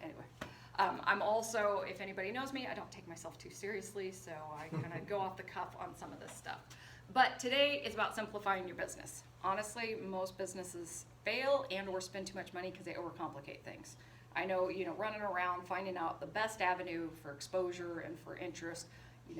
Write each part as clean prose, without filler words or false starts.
Anyway. I'm also, if anybody knows me, I don't take myself too seriously, so I kind of go off the cuff on some of this stuff. But today is about simplifying your business. Honestly, most businesses fail and or spend too much money because they overcomplicate things. I know, running around finding out the best avenue for exposure and for interest,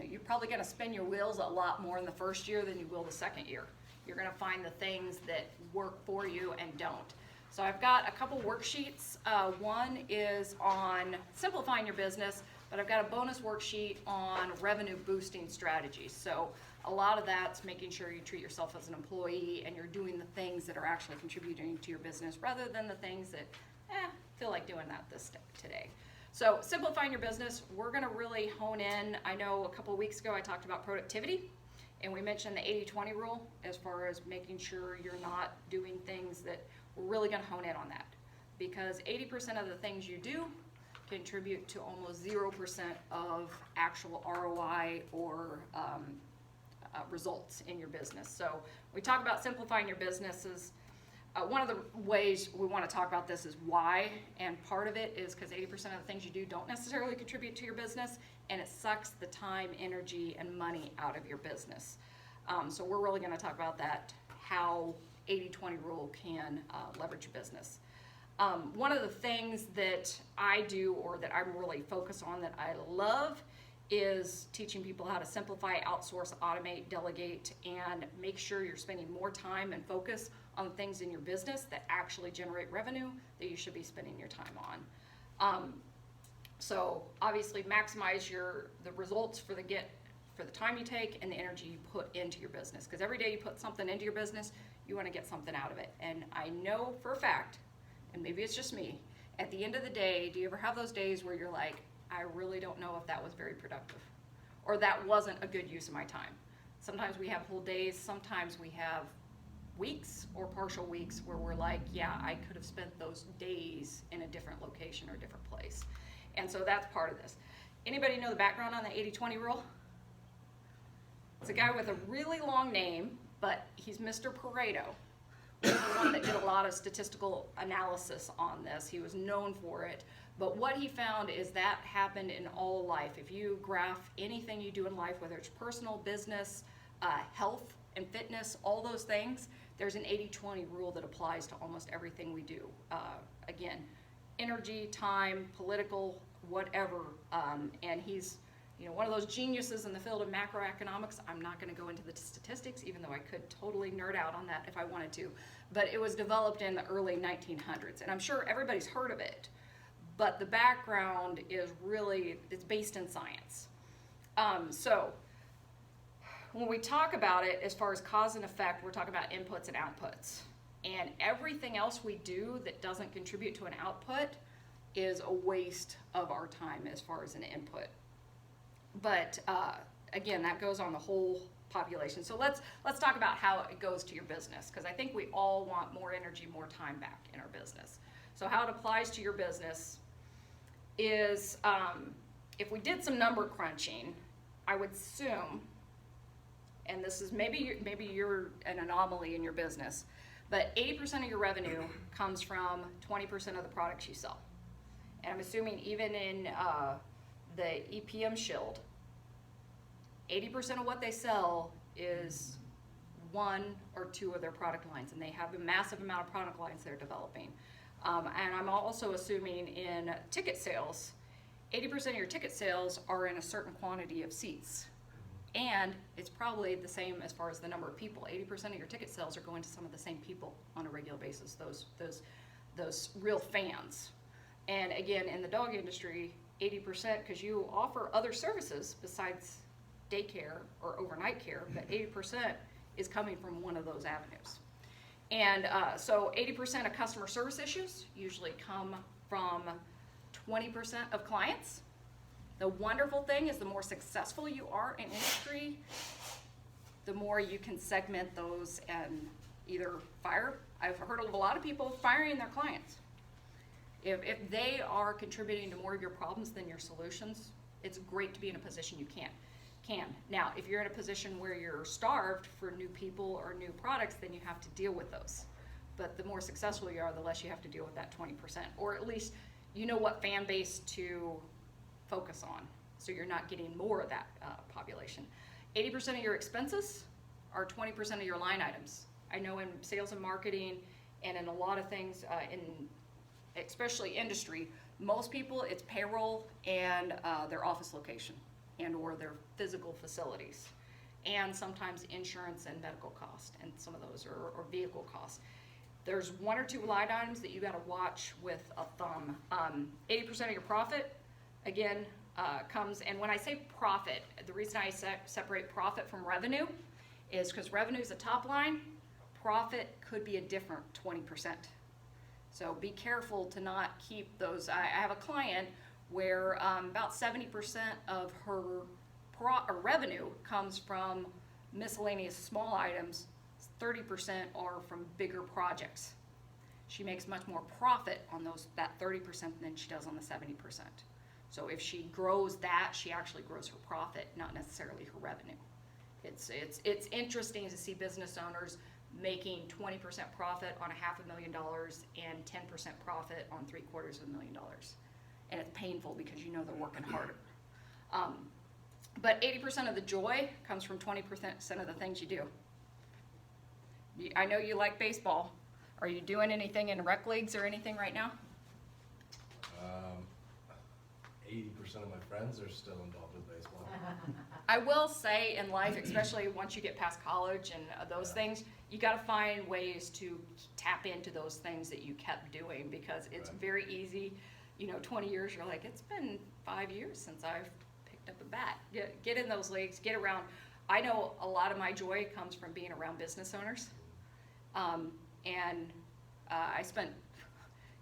you're probably going to spin your wheels a lot more in the first year than you will the second year. You're going to find the things that work for you and don't. So I've got a couple worksheets. One is on simplifying your business, but I've got a bonus worksheet on revenue boosting strategies. So a lot of that's making sure you treat yourself as an employee and you're doing the things that are actually contributing to your business rather than the things that, feel like doing that today. So simplifying your business, we're gonna really hone in. I know a couple of weeks ago I talked about productivity and we mentioned the 80-20 rule as far as making sure you're not doing things that we're really gonna hone in on that because 80% of the things you do contribute to almost 0% of actual ROI or results in your business. So we talk about simplifying your businesses. One of the ways we want to talk about this is why, and part of it is because 80% of the things you do don't necessarily contribute to your business, and it sucks the time, energy, and money out of your business. So we're really going to talk about that, how 80-20 rule can leverage your business. One of the things that I do or that I'm really focused on that I love is teaching people how to simplify, outsource, automate, delegate, and make sure you're spending more time and focus on the things in your business that actually generate revenue that you should be spending your time on. So obviously maximize the results for the time you take and the energy you put into your business, because every day you put something into your business, you want to get something out of it. And I know for a fact, and maybe it's just me, at the end of the day, do you ever have those days where you're like, I really don't know if that was very productive or that wasn't a good use of my time? Sometimes we have whole days, sometimes we have weeks or partial weeks where we're like, yeah, I could have spent those days in a different location or different place. And so that's part of this. Anybody know the background on the 80-20 rule? It's a guy with a really long name, but he's Mr. Pareto. He's the one that did a lot of statistical analysis on this. He was known for it. But what he found is that happened in all life. If you graph anything you do in life, whether it's personal, business, health and fitness, all those things, there's an 80-20 rule that applies to almost everything we do. Again, energy, time, political, whatever. And he's one of those geniuses in the field of macroeconomics. I'm not going to go into the statistics, even though I could totally nerd out on that if I wanted to. But it was developed in the early 1900s, and I'm sure everybody's heard of it. But the background is it's based in science. So when we talk about it, as far as cause and effect, we're talking about inputs and outputs. And everything else we do that doesn't contribute to an output is a waste of our time as far as an input. But again, that goes on the whole population. So let's talk about how it goes to your business, because I think we all want more energy, more time back in our business. So how it applies to your business is, if we did some number crunching, I would assume, and this is maybe you're an anomaly in your business, but 80% of your revenue comes from 20% of the products you sell. And I'm assuming even in the EPM Shield, 80% of what they sell is one or two of their product lines, and they have a massive amount of product lines they're developing. And I'm also assuming in ticket sales, 80% of your ticket sales are in a certain quantity of seats. And it's probably the same as far as the number of people. 80% of your ticket sales are going to some of the same people on a regular basis, those real fans. And again, in the dog industry, 80%, because you offer other services besides daycare or overnight care, but 80% is coming from one of those avenues. And so 80% of customer service issues usually come from 20% of clients. The wonderful thing is the more successful you are in industry, the more you can segment those and either fire. I've heard of a lot of people firing their clients. If they are contributing to more of your problems than your solutions, it's great to be in a position you can. Now, if you're in a position where you're starved for new people or new products, then you have to deal with those. But the more successful you are, the less you have to deal with that 20%. Or at least you know what fan base to focus on, so you're not getting more of that population. 80% of your expenses are 20% of your line items. I know in sales and marketing and in a lot of things, in especially industry, most people, it's payroll and their office location and or their physical facilities. And sometimes insurance and medical cost, and some of those or vehicle costs. There's one or two line items that you gotta watch with a thumb. 80% of your profit, again, comes, and when I say profit, the reason I separate profit from revenue is because revenue is a top line, profit could be a different 20%. So be careful to not keep those. I have a client where about 70% of her revenue comes from miscellaneous small items, 30% are from bigger projects. She makes much more profit on that 30% than she does on the 70%. So if she grows that, she actually grows her profit, not necessarily her revenue. It's interesting to see business owners making 20% profit on $500,000 and 10% profit on $750,000. And it's painful because you know they're working harder. But 80% of the joy comes from 20% of the things you do. I know you like baseball. Are you doing anything in rec leagues or anything right now? 80% of my friends are still involved with baseball. I will say in life, especially once you get past college and those things, you got to find ways to tap into those things that you kept doing, because it's very easy. 20 years, you're like, it's been 5 years since I've picked up a bat. Get in those leagues, get around. I know a lot of my joy comes from being around business owners. I spent,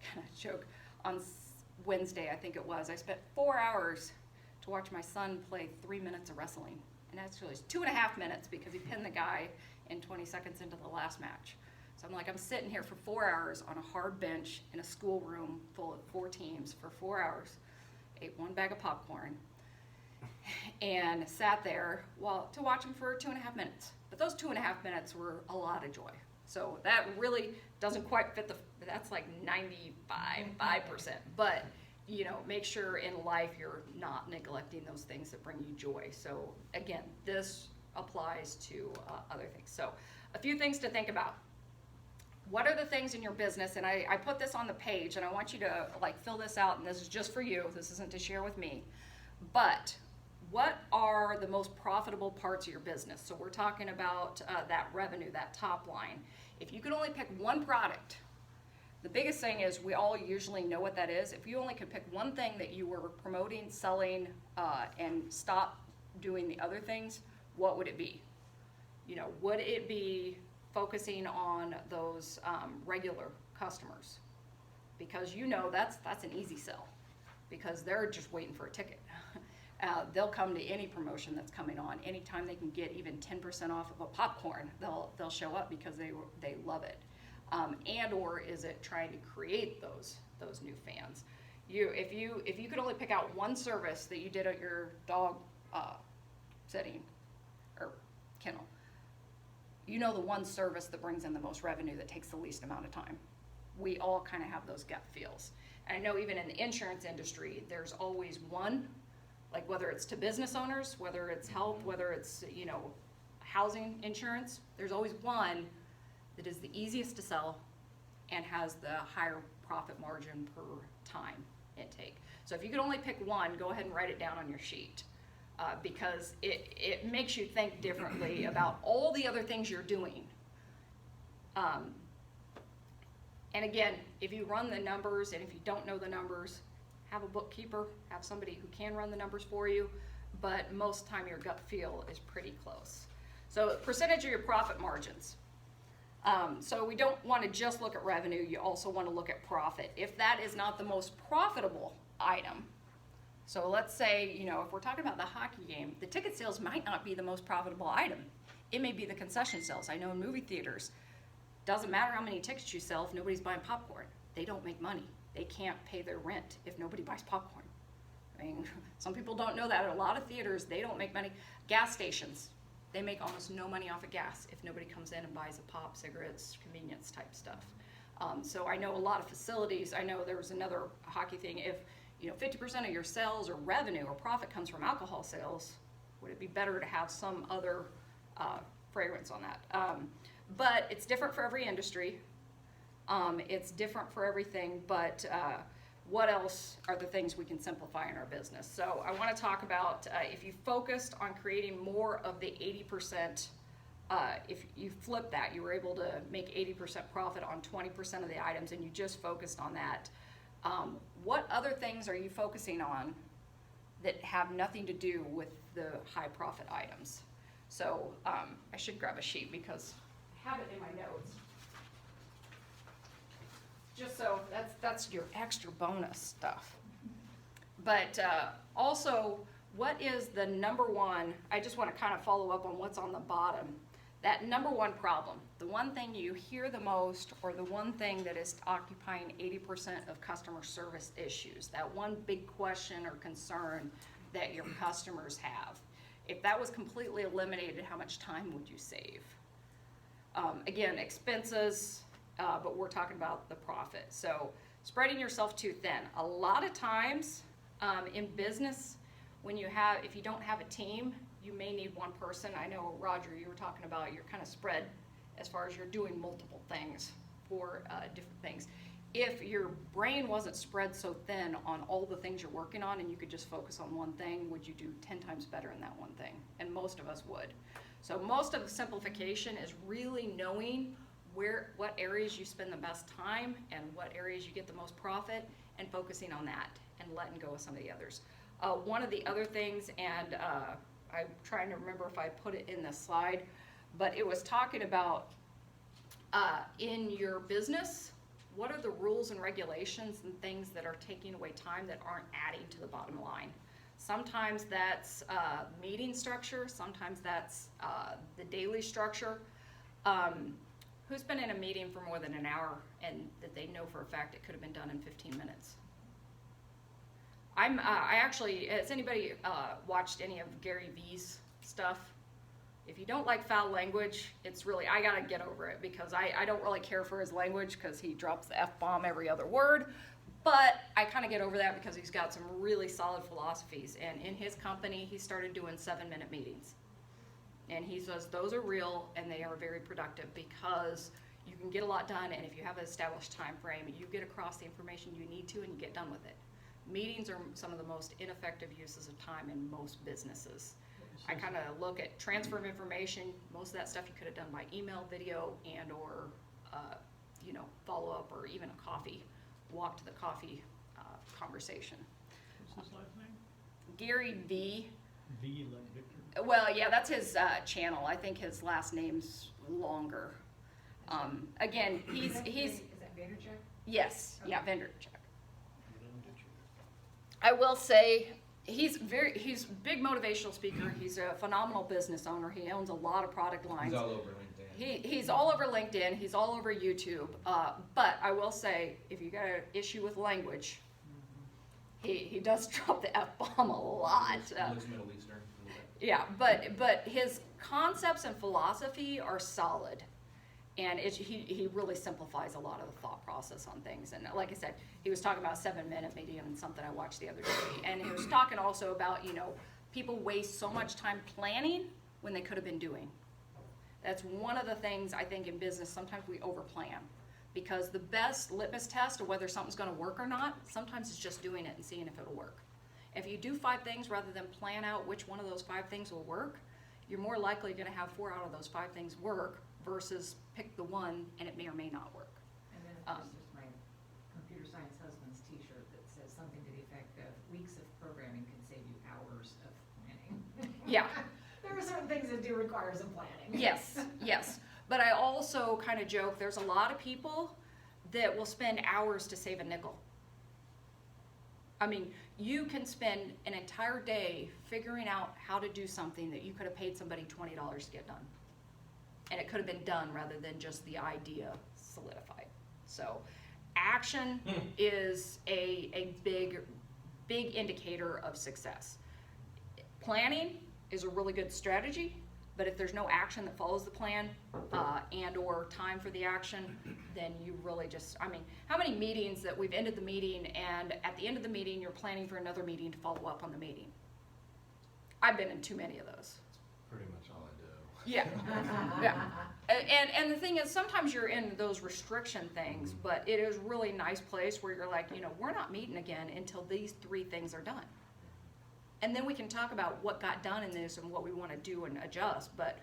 kind of joke, on Wednesday, I think it was, I spent 4 hours to watch my son play 3 minutes of wrestling. And actually it's 2.5 minutes because he pinned the guy in 20 seconds into the last match. So I'm like, I'm sitting here for 4 hours on a hard bench in a schoolroom full of 4 teams for 4 hours, ate 1 bag of popcorn, and sat there to watch him for 2.5 minutes. But those 2.5 minutes were a lot of joy. So that really doesn't quite fit that's like 95%. But, make sure in life you're not neglecting those things that bring you joy. So again, this applies to other things. So a few things to think about. What are the things in your business? And I put this on the page, and I want you to fill this out, and this is just for you. This isn't to share with me. But what are the most profitable parts of your business? So we're talking about that revenue, that top line. If you could only pick one product, the biggest thing is we all usually know what that is. If you only could pick one thing that you were promoting, selling, and stop doing the other things, what would it be? Would it be focusing on those regular customers? Because that's an easy sell, because they're just waiting for a ticket. They'll come to any promotion that's coming on. Anytime they can get even 10% off of a popcorn, they'll show up because they love it. And or is it trying to create those new fans? If you could only pick out one service that you did at your dog setting or kennel, the one service that brings in the most revenue that takes the least amount of time. We all kind of have those gut feels. And I know even in the insurance industry, there's always one, whether it's to business owners, whether it's health, whether it's, housing insurance, there's always one that is the easiest to sell and has the higher profit margin per time intake. So if you could only pick one, go ahead and write it down on your sheet, because it makes you think differently about all the other things you're doing. And again, if you run the numbers, and if you don't know the numbers, have a bookkeeper, have somebody who can run the numbers for you, but most time your gut feel is pretty close. So percentage of your profit margins. So we don't want to just look at revenue, you also want to look at profit. If that is not the most profitable item, so let's say, if we're talking about the hockey game, the ticket sales might not be the most profitable item. It may be the concession sales. I know in movie theaters, doesn't matter how many tickets you sell if nobody's buying popcorn. They don't make money. They can't pay their rent if nobody buys popcorn. I mean, some people don't know that. At a lot of theaters, they don't make money. Gas stations, they make almost no money off of gas if nobody comes in and buys a pop, cigarettes, convenience type stuff. So I know a lot of facilities, I know there was another hockey thing, if 50% of your sales or revenue or profit comes from alcohol sales, would it be better to have some other fragrance on that? But it's different for every industry. It's different for everything, but what else are the things we can simplify in our business? So I want to talk about if you focused on creating more of the 80%, if you flip that, you were able to make 80% profit on 20% of the items and you just focused on that, what other things are you focusing on that have nothing to do with the high profit items? So I should grab a sheet because I have it in my notes. Just so that's your extra bonus stuff. But also, what is the number one, I just want to kind of follow up on what's on the bottom. That number one problem, the one thing you hear the most, or the one thing that is occupying 80% of customer service issues, that one big question or concern that your customers have. If that was completely eliminated, how much time would you save? Again, expenses, but we're talking about the profit. So spreading yourself too thin. A lot of times in business, if you don't have a team, you may need one person. I know, Roger, you were talking about you're kind of spread as far as you're doing multiple things for different things. If your brain wasn't spread so thin on all the things you're working on and you could just focus on one thing, would you do 10 times better in that one thing? And most of us would. So most of the simplification is really knowing what areas you spend the best time and what areas you get the most profit, and focusing on that and letting go of some of the others. One of the other things, and I'm trying to remember if I put it in the slide, but it was talking about in your business, what are the rules and regulations and things that are taking away time that aren't adding to the bottom line? Sometimes that's meeting structure, sometimes that's the daily structure. Who's been in a meeting for more than an hour and that they know for a fact it could have been done in 15 minutes? Has anybody watched any of Gary Vee's stuff? If you don't like foul language, I gotta get over it because I don't really care for his language because he drops the F-bomb every other word. But I kind of get over that because he's got some really solid philosophies. And in his company, he started doing 7-minute meetings. And he says those are real and they are very productive because you can get a lot done, and if you have an established time frame, you get across the information you need to and you get done with it. Meetings are some of the most ineffective uses of time in most businesses. I kind of look at transfer of information. Most of that stuff you could have done by email, video, and or follow up, or even a coffee, walk to the coffee conversation. What's his last name? Gary Vee. V like Victor? Well, yeah, that's his channel. I think his last name's longer. Again, he's Is that Vaynerchuk? yes, Okay. yeah, Vaynerchuk. I will say he's a big motivational speaker. He's a phenomenal business owner. He owns a lot of product lines. He's all over LinkedIn. He's all over LinkedIn. He's all over YouTube. But I will say, if you got an issue with language, he does drop the F-bomb a lot. He looks Middle Eastern. a little bit. Yeah, but his concepts and philosophy are solid, and he really simplifies a lot of the thought process on things. And like I said, he was talking about 7-minute meeting and something I watched the other day, and he was talking also about people waste so much time planning when they could have been doing. That's one of the things I think in business, sometimes we overplan, because the best litmus test of whether something's going to work or not sometimes is just doing it and seeing if it'll work. If you do 5 things rather than plan out which one of those 5 things will work, you're more likely going to have 4 out of those 5 things work versus pick the one and it may or may not work. And then of course there's my computer science husband's t-shirt that says something to the effect of weeks of programming can save you hours of planning. Yeah. There are certain things that do require some planning. Yes. But I also kind of joke, there's a lot of people that will spend hours to save a nickel. I mean, you can spend an entire day figuring out how to do something that you could have paid somebody $20 to get done. And it could have been done rather than just the idea solidified. So action is a big indicator of success. Planning is a really good strategy, But if there's no action that follows the plan, and or time for the action, then you really just, I mean, how many meetings that we've ended the meeting and at the end of the meeting, you're planning for another meeting to follow up on the meeting? I've been in too many of those. Pretty much all I do. Yeah, yeah. And the thing is, sometimes you're in those restriction things, but it is really nice place where you're like, you know, we're not meeting again until these 3 things are done. And then we can talk about what got done in this and what we want to do and adjust, but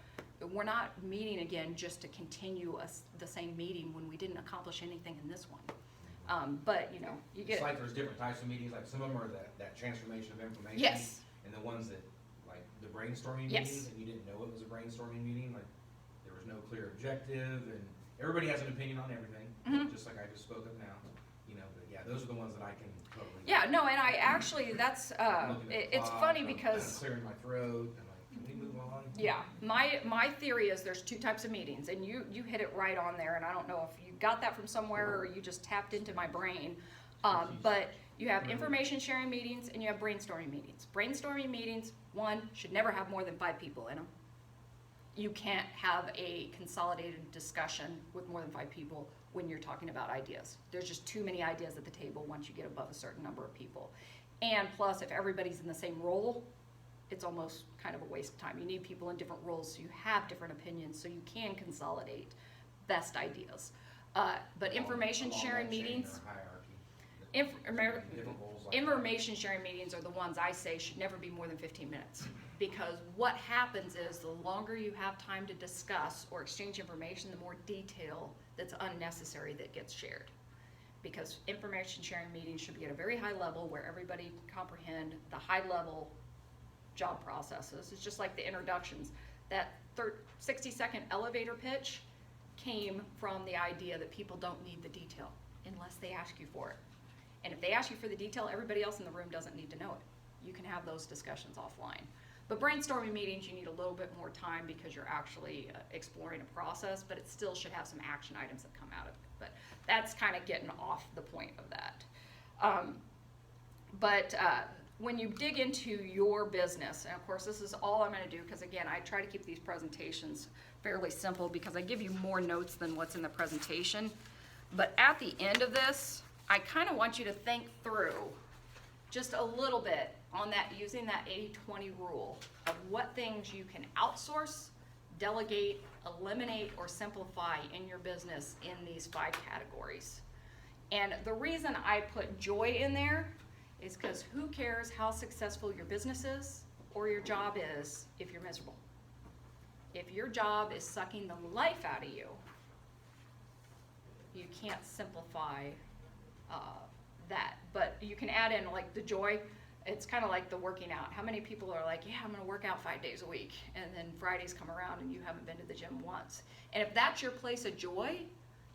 we're not meeting again just to continue the same meeting when we didn't accomplish anything in this one. But, you know, you get. It's like there's different types of meetings, like some of them are that transformation of information. Yes. And the ones that, like the brainstorming Yes. meetings, and you didn't know it was a brainstorming meeting, like there was no clear objective, and everybody has an opinion on everything, Mhm. just like I just spoke of now, you know, but yeah, those are the ones that I can totally. Yeah, no, and I actually, that's, Looking at the it's clock, funny I'm because. clearing my throat, and like, can we move on? Yeah, my theory is there's 2 types of meetings, and you hit it right on there, and I don't know if you got that from somewhere or you just tapped into my brain. But you have information sharing meetings and you have brainstorming meetings. Brainstorming meetings, one, should never have more than 5 people in them. You can't have a consolidated discussion with more than 5 people when you're talking about ideas. There's just too many ideas at the table once you get above a certain number of people. And plus, if everybody's in the same role, it's almost kind of a waste of time. You need people in different roles so you have different opinions so you can consolidate best ideas. But information Along sharing that chain or meetings, hierarchy. Different roles like that. information sharing meetings are the ones I say should never be more than 15 minutes. Because what happens is the longer you have time to discuss or exchange information, the more detail that's unnecessary that gets shared. Because information sharing meetings should be at a very high level where everybody can comprehend the high level job processes. It's just like the introductions. That 60-second elevator pitch came from the idea that people don't need the detail unless they ask you for it. And if they ask you for the detail, everybody else in the room doesn't need to know it. You can have those discussions offline. But brainstorming meetings, you need a little bit more time because you're actually exploring a process, but it still should have some action items that come out of it. But that's kind of getting off the point of that. When you dig into your business, and of course this is all I'm going to do because again I try to keep these presentations fairly simple because I give you more notes than what's in the presentation. But at the end of this, I kind of want you to think through just a little bit on that, using that 80-20 rule of what things you can outsource, delegate, eliminate, or simplify in your business in these 5 categories. And the reason I put joy in there is because who cares how successful your business is or your job is if you're miserable? If your job is sucking the life out of you, you can't simplify that. But you can add in like the joy. It's kind of like the working out. How many people are like, yeah, I'm going to work out 5 days a week, and then Fridays come around and you haven't been to the gym once? And if that's your place of joy,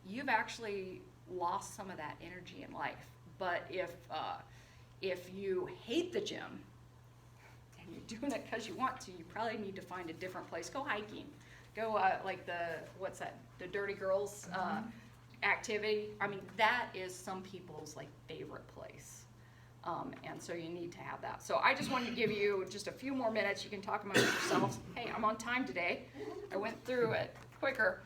you've actually lost some of that energy in life. But if you hate the gym and you're doing it because you want to, you probably need to find a different place. Go hiking. Go like the Dirty Girls activity. I mean, that is some people's like favorite place. And so you need to have that. So I just wanted to give you just a few more minutes. You can talk among yourselves. Hey, I'm on time today. I went through it quicker.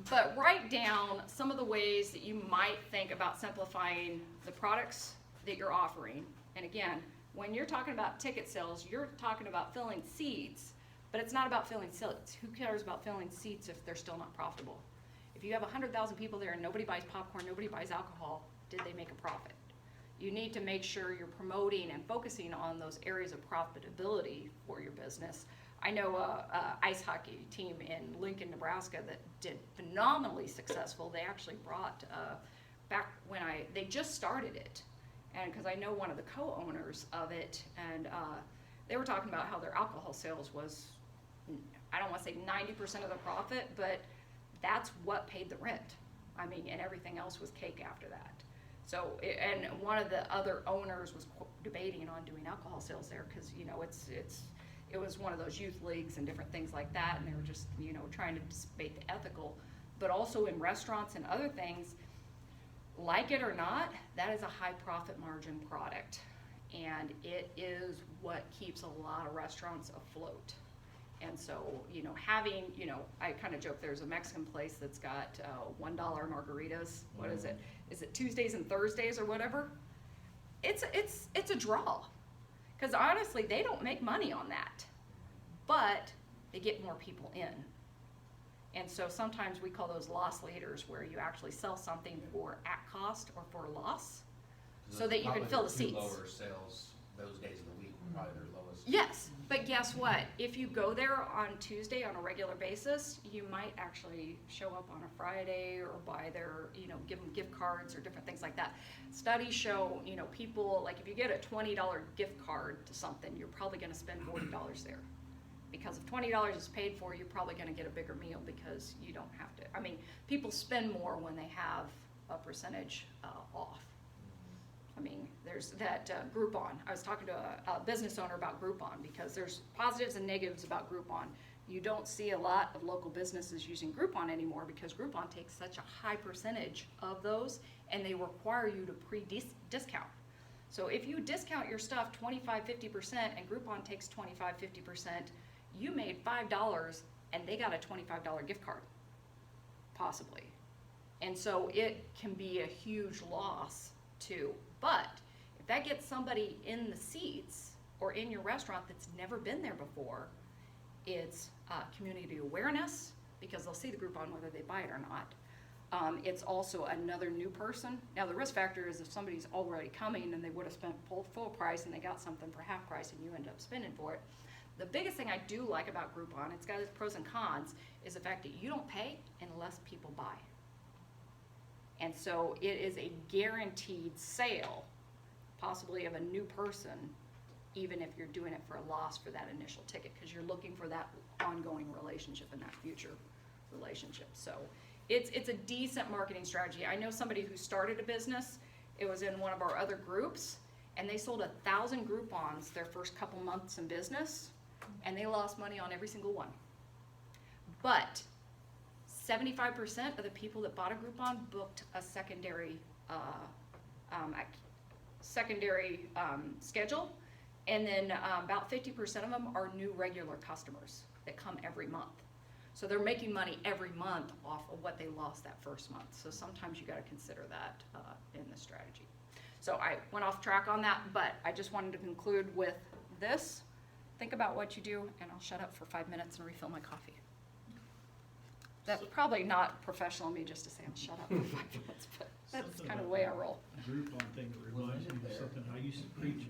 But write down some of the ways that you might think about simplifying the products that you're offering. And again, when you're talking about ticket sales, you're talking about filling seats, but it's not about filling seats. Who cares about filling seats if they're still not profitable? If you have 100,000 people there and nobody buys popcorn, nobody buys alcohol, did they make a profit? You need to make sure you're promoting and focusing on those areas of profitability for your business. I know a ice hockey team in Lincoln, Nebraska that did phenomenally successful. They actually brought, back when they just started it, and because I know one of the co-owners of it, and they were talking about how their alcohol sales was, I don't want to say 90% of the profit, but that's what paid the rent. I mean, and everything else was cake after that. So, and one of the other owners was debating on doing alcohol sales there because, you know, it was one of those youth leagues and different things like that, and they were just, you know, trying to debate the ethical. But also in restaurants and other things, like it or not, that is a high profit margin product, and it is what keeps a lot of restaurants afloat. And so, having, I kind of joke, there's a Mexican place that's got $1 margaritas. What is it? Is it Tuesdays and Thursdays or whatever? It's a draw. Because honestly, they don't make money on that. But they get more people in. And so sometimes we call those loss leaders, where you actually sell something for at cost or for loss, so that you can fill the seats. Lower sales those days of the week, were probably their lowest. Yes, but guess what? If you go there on Tuesday on a regular basis, you might actually show up on a Friday or buy their, give them gift cards or different things like that. Studies show, people, like if you get a $20 gift card to something, you're probably gonna spend $40 there. Because if $20 is paid for, you're probably gonna get a bigger meal because you don't have to. I mean, people spend more when they have a percentage off. I mean, there's that Groupon. I was talking to a business owner about Groupon, because there's positives and negatives about Groupon. You don't see a lot of local businesses using Groupon anymore, because Groupon takes such a high percentage of those, and they require you to pre-discount. So if you discount your stuff 25-50% and Groupon takes 25-50%, you made $5 and they got a $25 gift card, possibly. And so it can be a huge loss too. But if that gets somebody in the seats or in your restaurant that's never been there before, it's community awareness, because they'll see the Groupon whether they buy it or not. It's also another new person. Now the risk factor is if somebody's already coming and they would have spent full price and they got something for half price and you end up spending for it. The biggest thing I do like about Groupon, it's got its pros and cons, is the fact that you don't pay unless people buy. And so it is a guaranteed sale, possibly of a new person, even if you're doing it for a loss for that initial ticket, because you're looking for that ongoing relationship and that future relationship. So it's a decent marketing strategy. I know somebody who started a business. It was in one of our other groups, and they sold 1,000 Groupons their first couple months in business, and they lost money on every single one. But 75% of the people that bought a Groupon booked a secondary schedule, and then about 50% of them are new regular customers that come every month. So they're making money every month off of what they lost that first month. So sometimes you got to consider that in the strategy. So I went off track on that, but I just wanted to conclude with this. Think about what you do, and I'll shut up for 5 minutes and refill my coffee. That's probably not professional of me just to say I'll shut up for 5 minutes, but that's Something kind of the about way I roll. Groupon thing that reminds me of something I used to preach.